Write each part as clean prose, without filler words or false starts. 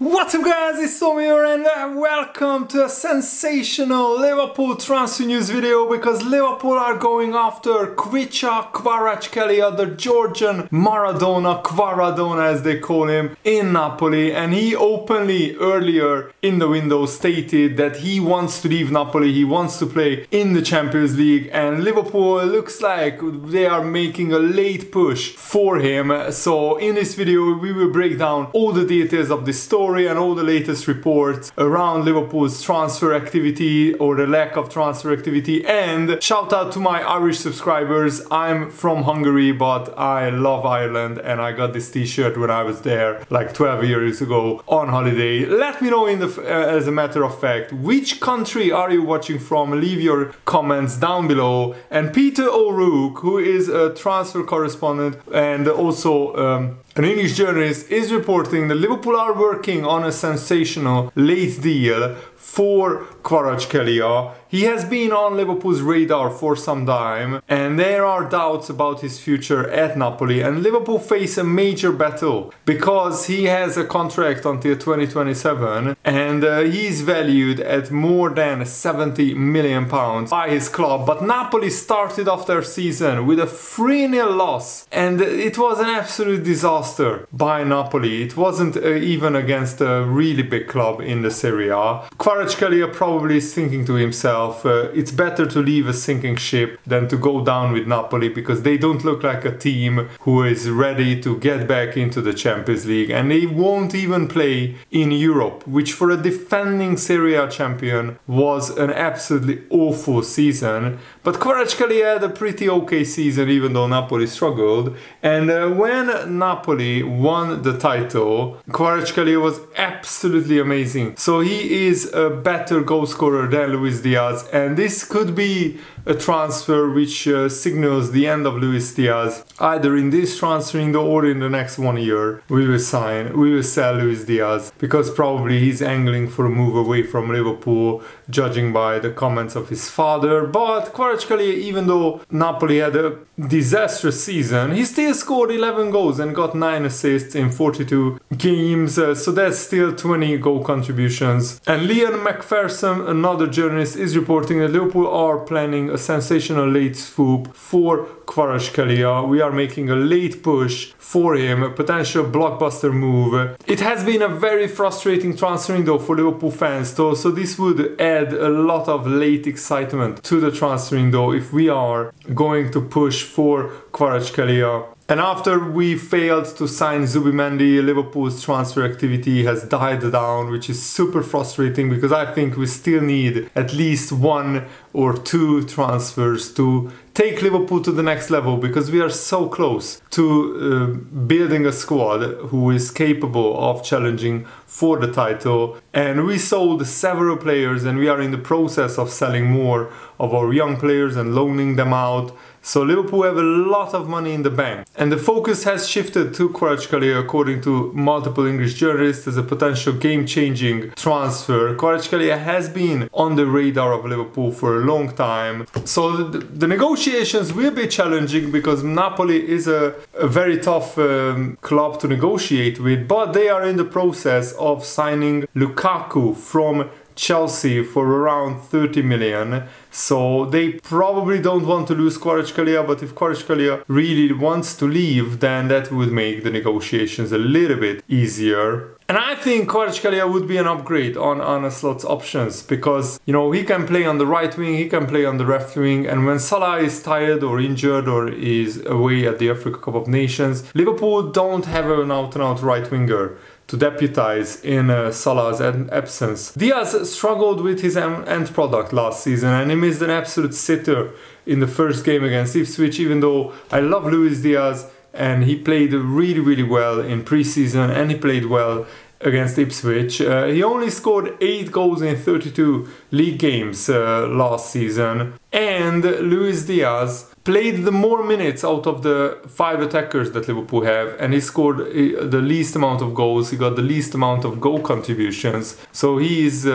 What's up guys, it's Tom here and welcome to a sensational Liverpool transfer news video because Liverpool are going after Kvaratskhelia, the Georgian Kvaradona as they call him, in Napoli, and he openly earlier in the window stated that he wants to leave Napoli, he wants to play in the Champions League, and Liverpool looks like they are making a late push for him. So in this video we will break down all the details of this story and all the latest reports around Liverpool's transfer activity or the lack of transfer activity. And shout out to my Irish subscribers. I'm from Hungary, but I love Ireland and I got this t-shirt when I was there like 12 years ago on holiday. Let me know as a matter of fact, which country are you watching from? Leave your comments down below. And Peter O'Rourke, who is a transfer correspondent and also an English journalist, is reporting that Liverpool are working on a sensational late deal for Kvaratskhelia. He has been on Liverpool's radar for some time and there are doubts about his future at Napoli, and Liverpool face a major battle because he has a contract until 2027 and he's valued at more than £70 million by his club. But Napoli started off their season with a 3-0 loss and it was an absolute disaster by Napoli. It wasn't even against a really big club in the Serie A. Kvaratskhelia probably is thinking to himself, it's better to leave a sinking ship than to go down with Napoli, because they don't look like a team who is ready to get back into the Champions League, and they won't even play in Europe, which for a defending Serie A champion was an absolutely awful season. But Kvaratskhelia had a pretty okay season even though Napoli struggled, and when Napoli won the title, Kvaratskhelia was absolutely amazing. So he is a better goal scorer than Luis Diaz, and this could be a transfer which signals the end of Luis Diaz. Either in this transfer window or in the next 1 year we will sell Luis Diaz, because probably he's angling for a move away from Liverpool, judging by the comments of his father. But Kvaratskhelia, even though Napoli had a disastrous season, he still scored 11 goals and got 9 assists in 42 games, so that's still 20 goal contributions. And Liam McPherson, another journalist, is reporting that Liverpool are planning a sensational late swoop for Kvaratskhelia. We are making a late push for him, a potential blockbuster move. It has been a very frustrating transfer window for Liverpool fans though, so this would add a lot of late excitement to the transfer window if we are going to push for Kvaratskhelia. And after we failed to sign Zubimendi, Liverpool's transfer activity has died down, which is super frustrating because I think we still need at least 1 or 2 transfers to take Liverpool to the next level, because we are so close to building a squad who is capable of challenging for the title. And we sold several players and we are in the process of selling more of our young players and loaning them out. So Liverpool have a lot of money in the bank, and the focus has shifted to Kvaratskhelia, according to multiple English journalists, as a potential game-changing transfer. Kvaratskhelia has been on the radar of Liverpool for a long time, so the negotiations will be challenging because Napoli is a very tough club to negotiate with, but they are in the process of signing Lukaku from Chelsea for around 30 million. So they probably don't want to lose Kvaratskhelia, but if Kvaratskhelia really wants to leave, then that would make the negotiations a little bit easier. And I think Kvaratskhelia would be an upgrade on Arne Slot's options, because, you know, he can play on the right wing, he can play on the left wing, and when Salah is tired or injured or is away at the Africa Cup of Nations, Liverpool don't have an out-and-out right winger to deputize in Salah's absence. Diaz struggled with his end product last season and he missed an absolute sitter in the first game against Ipswich, even though I love Luis Diaz and he played really well in pre-season and he played well against Ipswich. He only scored 8 goals in 32 league games last season, and Luis Diaz played the more minutes out of the 5 attackers that Liverpool have, and he scored the least amount of goals. He got the least amount of goal contributions. So his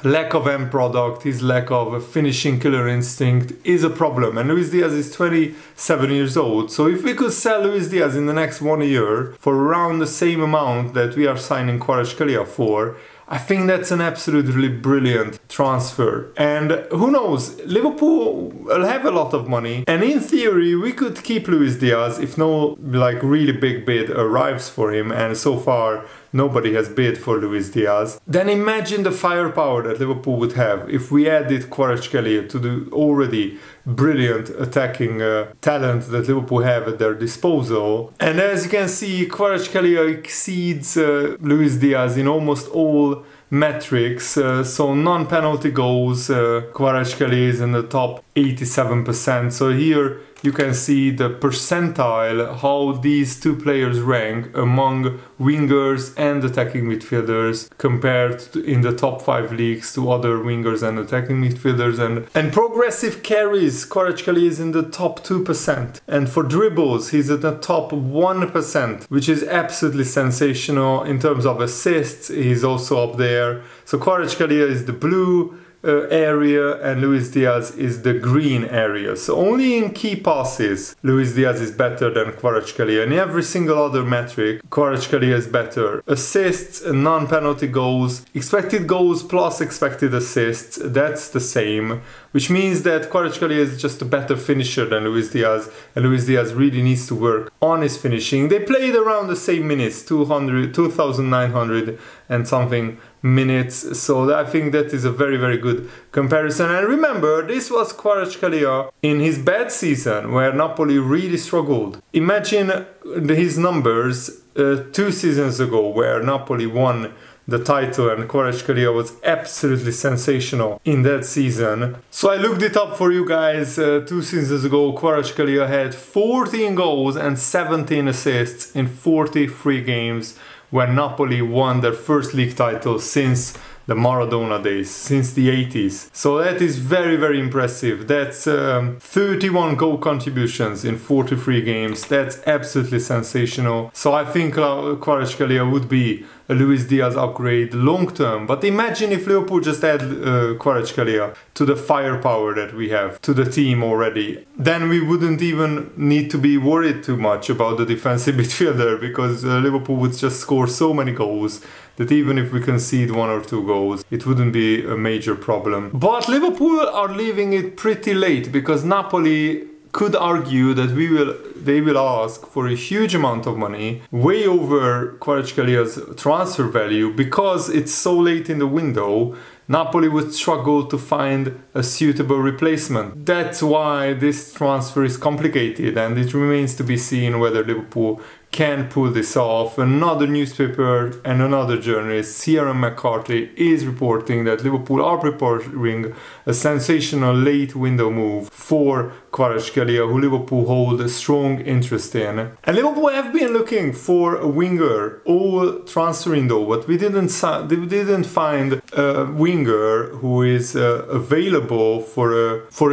lack of end product, his lack of finishing killer instinct is a problem. And Luis Diaz is 27 years old. So if we could sell Luis Diaz in the next 1 year for around the same amount that we are signing Kvaratskhelia for, I think that's an absolutely brilliant transfer. And who knows, Liverpool will have a lot of money, and in theory we could keep Luis Diaz if no like really big bid arrives for him, and so far nobody has bid for Luis Diaz. Then imagine the firepower that Liverpool would have if we added Kvaratskhelia to the already brilliant attacking talent that Liverpool have at their disposal. And as you can see, Kvaratskhelia exceeds Luis Diaz in almost all metrics, so non-penalty goals, Kvaratskhelia is in the top 87%. So here you can see the percentile, how these two players rank among wingers and attacking midfielders compared to in the top 5 leagues to other wingers and attacking midfielders. And progressive carries, Kvaratskhelia is in the top 2%. And for dribbles, he's at the top 1%, which is absolutely sensational. In terms of assists, he's also up there. So Kvaratskhelia is the blue area and Luis Diaz is the green area. So only in key passes Luis Diaz is better than Kvaratskhelia. In every single other metric Kvaratskhelia is better. Assists, non-penalty goals, expected goals plus expected assists, that's the same, which means that Kvaratskhelia is just a better finisher than Luis Diaz, and Luis Diaz really needs to work on his finishing. They played around the same minutes, 2,900 and something minutes, so I think that is a very, very good comparison. And remember, this was Kvaratskhelia in his bad season where Napoli really struggled. Imagine his numbers 2 seasons ago where Napoli won the title and Kvaratskhelia was absolutely sensational in that season. So I looked it up for you guys. 2 seasons ago Kvaratskhelia had 14 goals and 17 assists in 43 games when Napoli won their first league title since the Maradona days, since the 80s. So that is very, very impressive. That's 31 goal contributions in 43 games. That's absolutely sensational. So I think Kvaratskhelia would be a Luis Diaz upgrade long term. But imagine if Liverpool just add Kvaratskhelia to the firepower that we have to the team already. Then we wouldn't even need to be worried too much about the defensive midfielder, because Liverpool would just score so many goals that even if we concede 1 or 2 goals, it wouldn't be a major problem. But Liverpool are leaving it pretty late, because Napoli could argue that they will ask for a huge amount of money, way over Kvaratskelia's transfer value, because it's so late in the window. Napoli would struggle to find a suitable replacement. That's why this transfer is complicated, and it remains to be seen whether Liverpool can pull this off. Another newspaper and another journalist, Sierra McCarthy, is reporting that Liverpool are preparing a sensational late window move for Kvaratskhelia, who Liverpool hold a strong interest in. And Liverpool have been looking for a winger all transfer window, but we didn't find a winger who is available for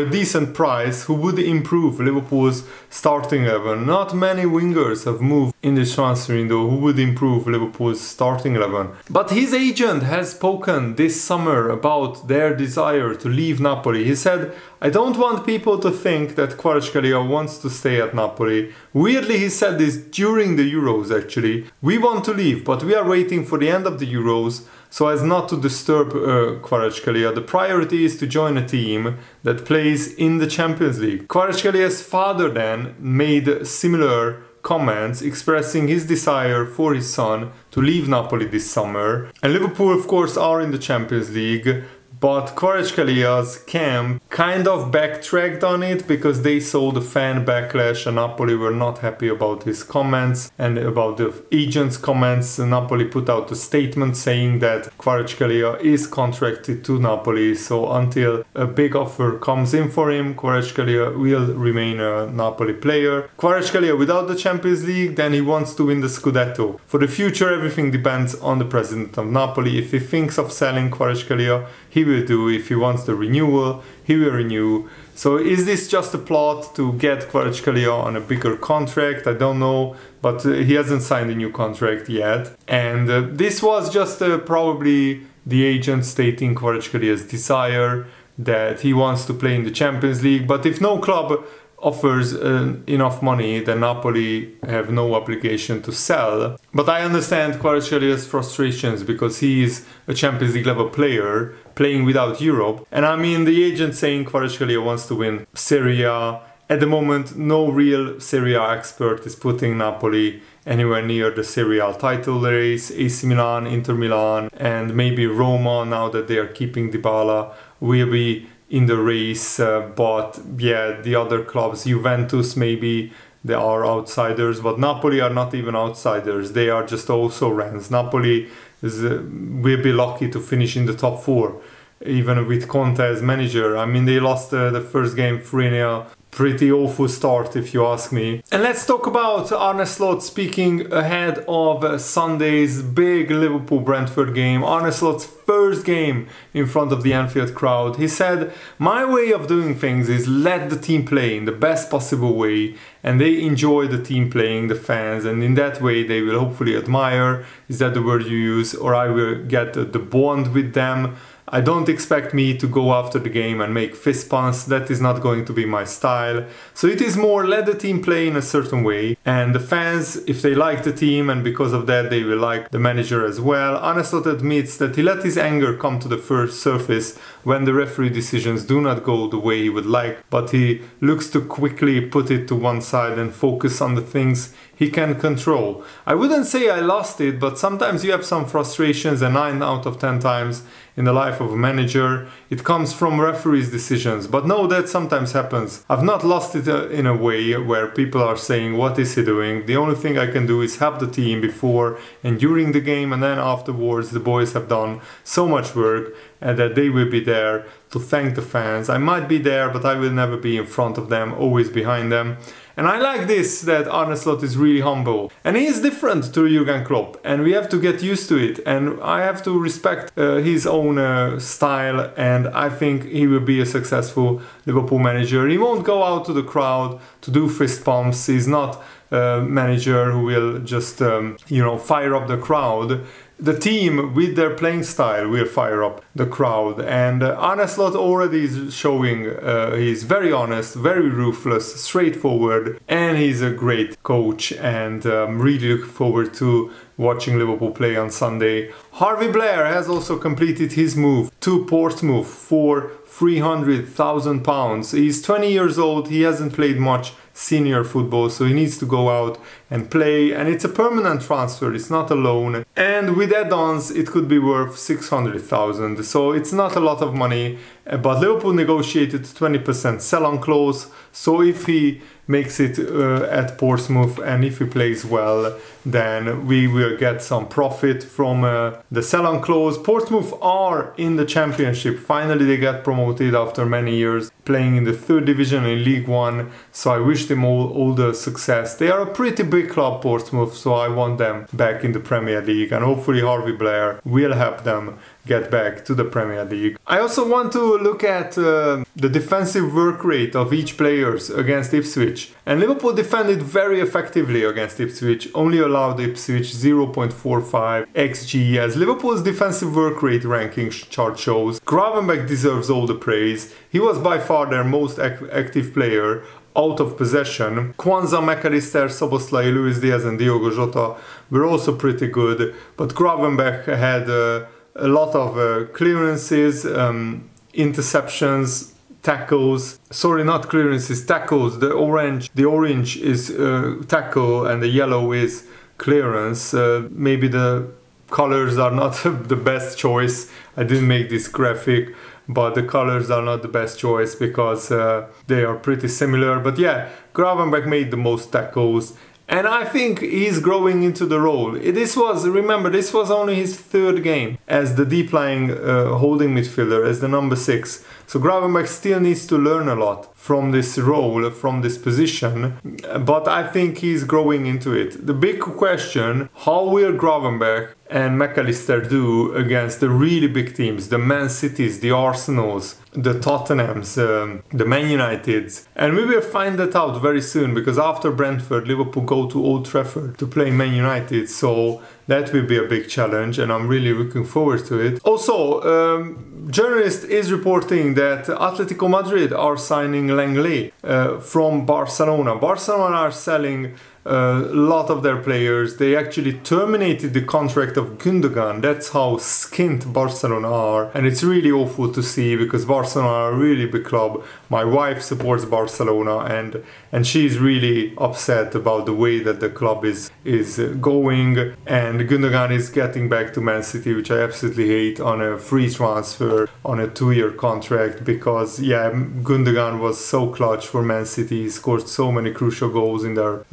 a decent price, who would improve Liverpool's starting 11. Not many wingers have moved in this transfer window who would improve Liverpool's starting 11. But his agent has spoken this summer about their desire to leave Napoli. He said, "I don't want people to think that Kvaratskhelia wants to stay at Napoli." Weirdly, he said this during the Euros actually. "We want to leave, but we are waiting for the end of the Euros so as not to disturb Kvaratskhelia. The priority is to join a team that plays in the Champions League." Kvaratskelia's father then made similar comments expressing his desire for his son to leave Napoli this summer. And Liverpool of course are in the Champions League, but Kvaratskelia's camp kind of backtracked on it because they saw the fan backlash and Napoli were not happy about his comments and about the agent's comments. Napoli put out a statement saying that Kvaratskhelia is contracted to Napoli, so until a big offer comes in for him, Kvaratskhelia will remain a Napoli player. Kvaratskhelia without the Champions League, then he wants to win the Scudetto. For the future, everything depends on the president of Napoli. If he thinks of selling Kvaratskhelia, he will will do. If he wants the renewal, he will renew. So is this just a plot to get Kvaratskhelia on a bigger contract? I don't know, but he hasn't signed a new contract yet. And this was just probably the agent stating Kvaratskhelia's desire that he wants to play in the Champions League. But if no club offers enough money, then Napoli have no obligation to sell. But I understand Kvaratskelia's frustrations because he is a Champions League level player playing without Europe. And I mean, the agent saying Kvaratskhelia wants to win Serie A. At the moment, no real Serie A expert is putting Napoli anywhere near the Serie A title race. AC Milan, Inter Milan, and maybe Roma, now that they are keeping Dybala, will be in the race. But yeah, the other clubs, Juventus maybe, they are outsiders, but Napoli are not even outsiders. They are just also Rennes. Napoli will be lucky to finish in the top 4, even with Conte as manager. I mean, they lost the first game 3-0. Pretty awful start, if you ask me. And let's talk about Arne Slot speaking ahead of Sunday's big Liverpool-Brentford game. Arne Slot's first game in front of the Anfield crowd. He said, "My way of doing things is let the team play in the best possible way, and they enjoy the team playing, the fans, and in that way they will hopefully admire." Is that the word you use? Or I will get the bond with them. I don't expect me to go after the game and make fist pumps. That is not going to be my style. So it is more let the team play in a certain way, and the fans, if they like the team and because of that they will like the manager as well. Arne Slot admits that he let his anger come to the first surface when the referee decisions do not go the way he would like, but he looks to quickly put it to one side and focus on the things he can control. I wouldn't say I lost it, but sometimes you have some frustrations, and 9 out of 10 times in the life of a manager it comes from referees' decisions. But no, that sometimes happens. I've not lost it in a way where people are saying, what is he doing? The only thing I can do is help the team before and during the game, and then afterwards the boys have done so much work and that they will be there to thank the fans. I might be there, but I will never be in front of them, always behind them. And I like this, that Arne Slot is really humble. And he is different to Jurgen Klopp, and we have to get used to it. And I have to respect his own style, and I think he will be a successful Liverpool manager. He won't go out to the crowd to do fist pumps. He's not a manager who will just, fire up the crowd. The team, with their playing style, will fire up the crowd. And Arne Slot already is showing he's very honest, very ruthless, straightforward, and he's a great coach. And really look forward to watching Liverpool play on Sunday. Harvey Blair has also completed his move to Portsmouth for £300,000. He's 20 years old, he hasn't played much senior football, so he needs to go out and play, and it's a permanent transfer, it's not a loan, and with add-ons it could be worth 600,000, so it's not a lot of money. But Liverpool negotiated 20% sell-on clause, so if he makes it at Portsmouth and if he plays well, then we will get some profit from the sell-on clause. Portsmouth are in the Championship. Finally they get promoted after many years playing in the 3rd division in League One, so I wish them all the success. They are a pretty big club, Portsmouth, so I want them back in the Premier League, and hopefully Harvey Blair will help them get back to the Premier League. I also want to look at the defensive work rate of each players against Ipswich. And Liverpool defended very effectively against Ipswich, only allowed Ipswich 0.45 XG. As Liverpool's defensive work rate ranking chart shows, Gravenberch deserves all the praise. He was by far their most active player out of possession. Kwanzaa, McAllister, Szoboszlai, Luis Diaz and Diogo Jota were also pretty good, but Gravenberch had a lot of clearances, interceptions, tackles. Sorry, not clearances, tackles. The orange is tackle and the yellow is clearance. Maybe the colors are not the best choice. I didn't make this graphic, but the colors are not the best choice because they are pretty similar. But yeah, Gravenberch made the most tackles, and I think he's growing into the role. Remember, this was only his 3rd game as the deep-lying holding midfielder, as the number 6. So Gravenberch still needs to learn a lot from this role, from this position, but I think he's growing into it. The big question, how will Gravenberch and McAllister do against the really big teams, the Man Cities, the Arsenals, the Tottenhams, the Man Uniteds. And we will find that out very soon, because after Brentford, Liverpool go to Old Trafford to play Man United, so that will be a big challenge and I'm really looking forward to it. Also, journalist is reporting that Atletico Madrid are signing Langley from Barcelona. Barcelona are selling a lot of their players. They actually terminated the contract of Gundogan. That's how skint Barcelona are, and it's really awful to see, because Barcelona are a really big club. My wife supports Barcelona, and she's really upset about the way that the club is going, and Gundogan is getting back to Man City, which I absolutely hate, on a free transfer on a 2-year contract, because yeah, Gundogan was so clutch for Man City. He scored so many crucial goals in their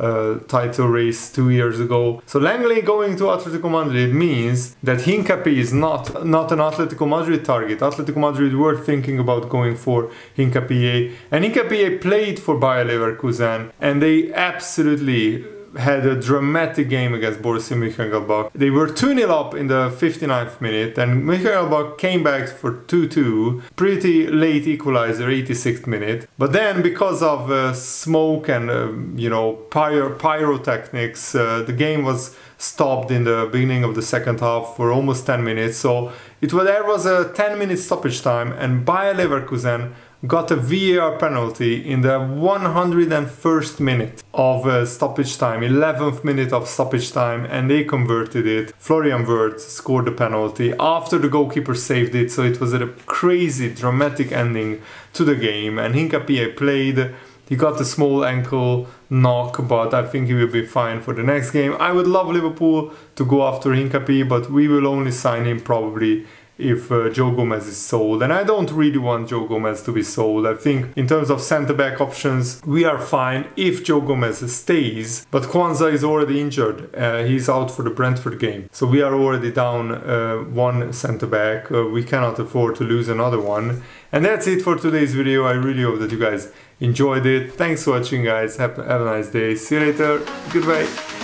title race 2 years ago. So Langley going to Atletico Madrid means that Hincapie is not an Atletico Madrid target. Atletico Madrid were thinking about going for Hincapie, and Hincapie played for Bayer Leverkusen, and they absolutely had a dramatic game against Borussia Mönchengladbach. They were 2-0 up in the 59th minute, and Mönchengladbach came back for 2-2. Pretty late equalizer, 86th minute. But then, because of smoke and you know, pyrotechnics, the game was stopped in the beginning of the second half for almost 10 minutes. So there was a 10-minute stoppage time, and Bayer Leverkusen got a VAR penalty in the 101st minute of stoppage time, 11th minute of stoppage time, and they converted it. Florian Wirtz scored the penalty after the goalkeeper saved it, so it was a crazy, dramatic ending to the game. And Hincapie played. He got a small ankle knock, but I think he will be fine for the next game. I would love Liverpool to go after Hincapie, but we will only sign him probably if Joe Gomez is sold, and I don't really want Joe Gomez to be sold. I think in terms of centre-back options, we are fine if Joe Gomez stays, but Kwanzaa is already injured. He's out for the Brentford game, so we are already down one centre-back. We cannot afford to lose another one. And that's it for today's video. I really hope that you guys enjoyed it. Thanks for watching, guys. Have a nice day. See you later. Goodbye.